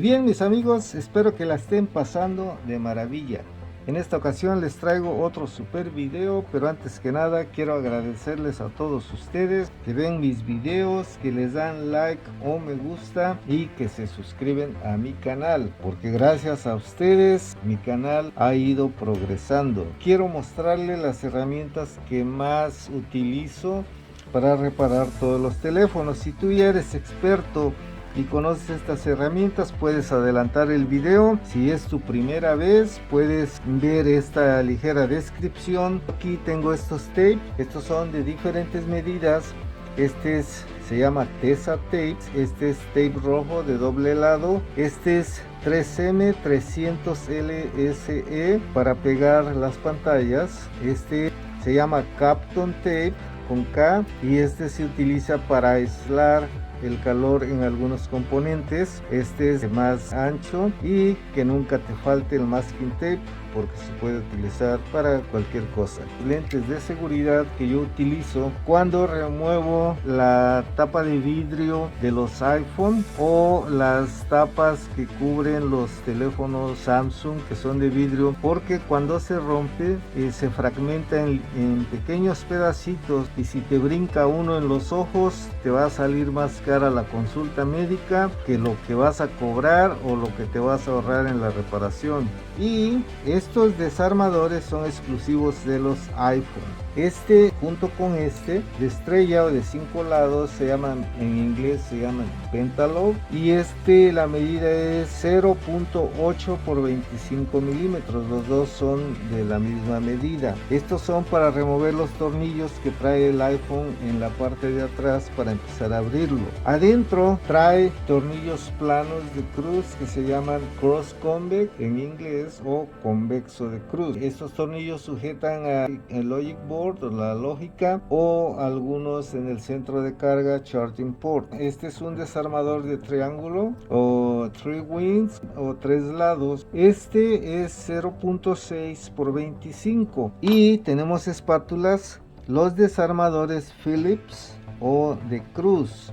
bien, mis amigos, espero que la estén pasando de maravilla. En esta ocasión les traigo otro super video, pero antes que nada quiero agradecerles a todos ustedes que ven mis videos, que les dan like o me gusta y que se suscriben a mi canal, porque gracias a ustedes mi canal ha ido progresando. Quiero mostrarles las herramientas que más utilizo para reparar todos los teléfonos. Si tú ya eres experto y conoces estas herramientas, puedes adelantar el video. Si es tu primera vez, puedes ver esta ligera descripción. Aquí tengo estos tape, estos son de diferentes medidas. Se llama Tesa Tapes, este es tape rojo de doble lado, este es 3M 300 LSE para pegar las pantallas, este se llama Kapton Tape con K y este se utiliza para aislar el calor en algunos componentes. Este es más ancho y que nunca te falte el masking tape, porque se puede utilizar para cualquier cosa. Lentes de seguridad que yo utilizo cuando remuevo la tapa de vidrio de los iPhone o las tapas que cubren los teléfonos Samsung que son de vidrio, porque cuando se rompe se fragmenta en pequeños pedacitos y si te brinca uno en los ojos te va a salir más cara la consulta médica que lo que vas a cobrar o lo que te vas a ahorrar en la reparación. Y estos desarmadores son exclusivos de los iPhone. Este junto con este de estrella o de 5 lados se llaman, en inglés se llaman Pentalobe, y la medida es 0.8 por 25 milímetros. Los dos son de la misma medida. Estos son para remover los tornillos que trae el iPhone en la parte de atrás para empezar a abrirlo. Adentro trae tornillos planos de cruz que se llaman cross convex en inglés o convexo de cruz. Estos tornillos sujetan al logic board o la lógica, o algunos en el centro de carga charging port. Este es un desarmador de triángulo o three wings o 3 lados. Este es 0.6 por 25 y tenemos espátulas, los desarmadores Phillips o de cruz.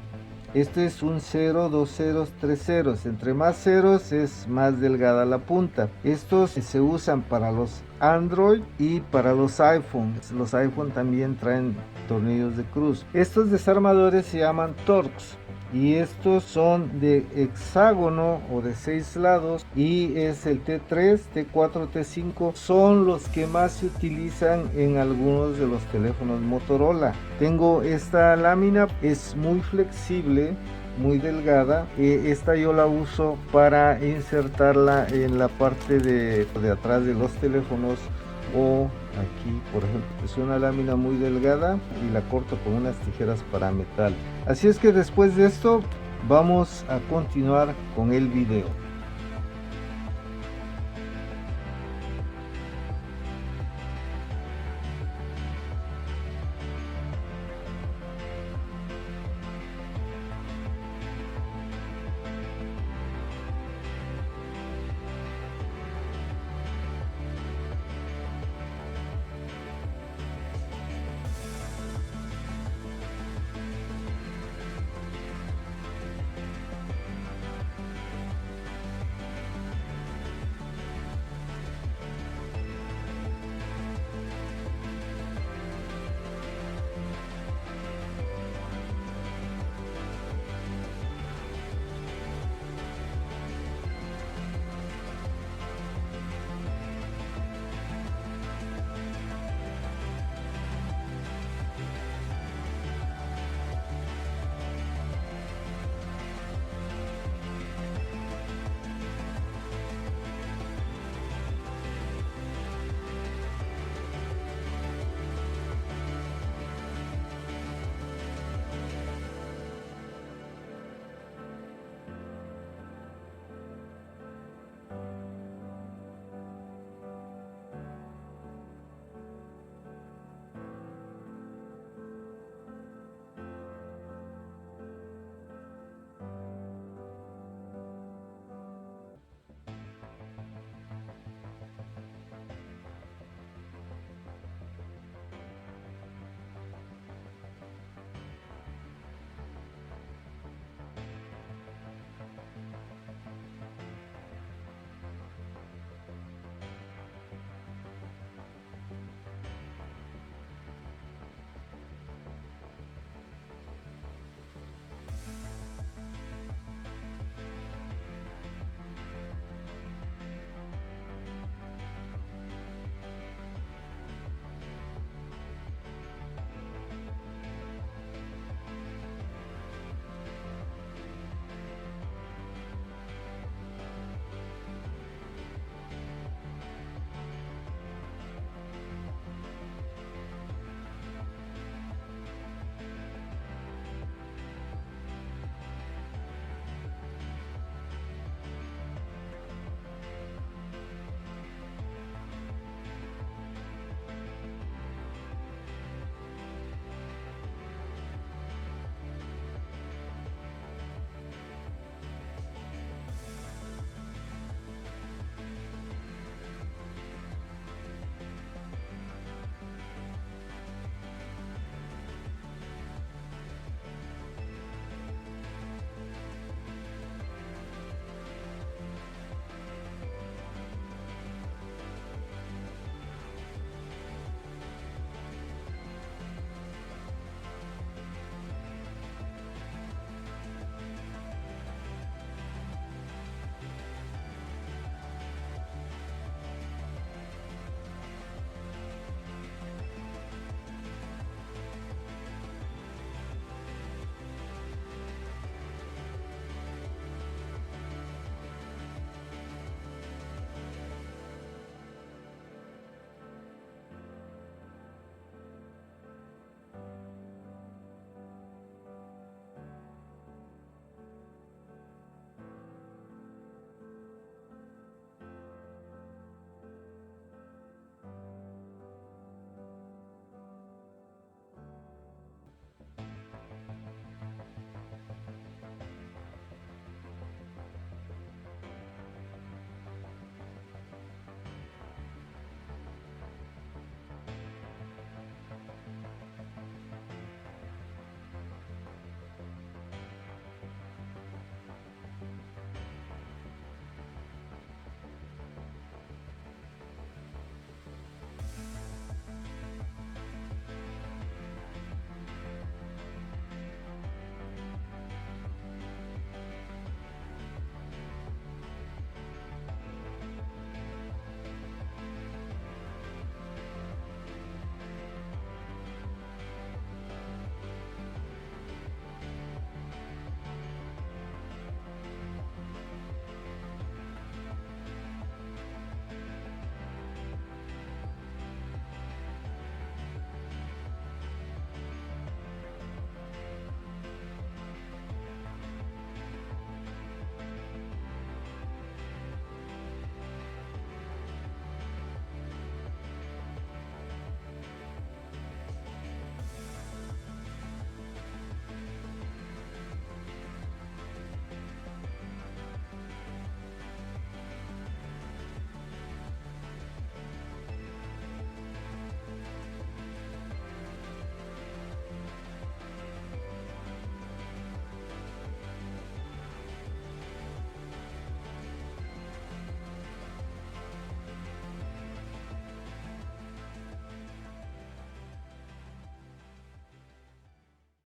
Este es un 0, 2 ceros, 3 ceros. Entre más ceros es más delgada la punta. Estos se usan para los Android y para los iPhone. Los iPhone también traen tornillos de cruz. Estos desarmadores se llaman Torx y estos son de hexágono o de 6 lados y es el T3, T4, T5, son los que más se utilizan en algunos de los teléfonos Motorola. Tengo esta lámina, es muy flexible, muy delgada. Esta yo la uso para insertarla en la parte de atrás de los teléfonos, o aquí por ejemplo es una lámina muy delgada y la corto con unas tijeras para metal. Así es que después de esto vamos a continuar con el video.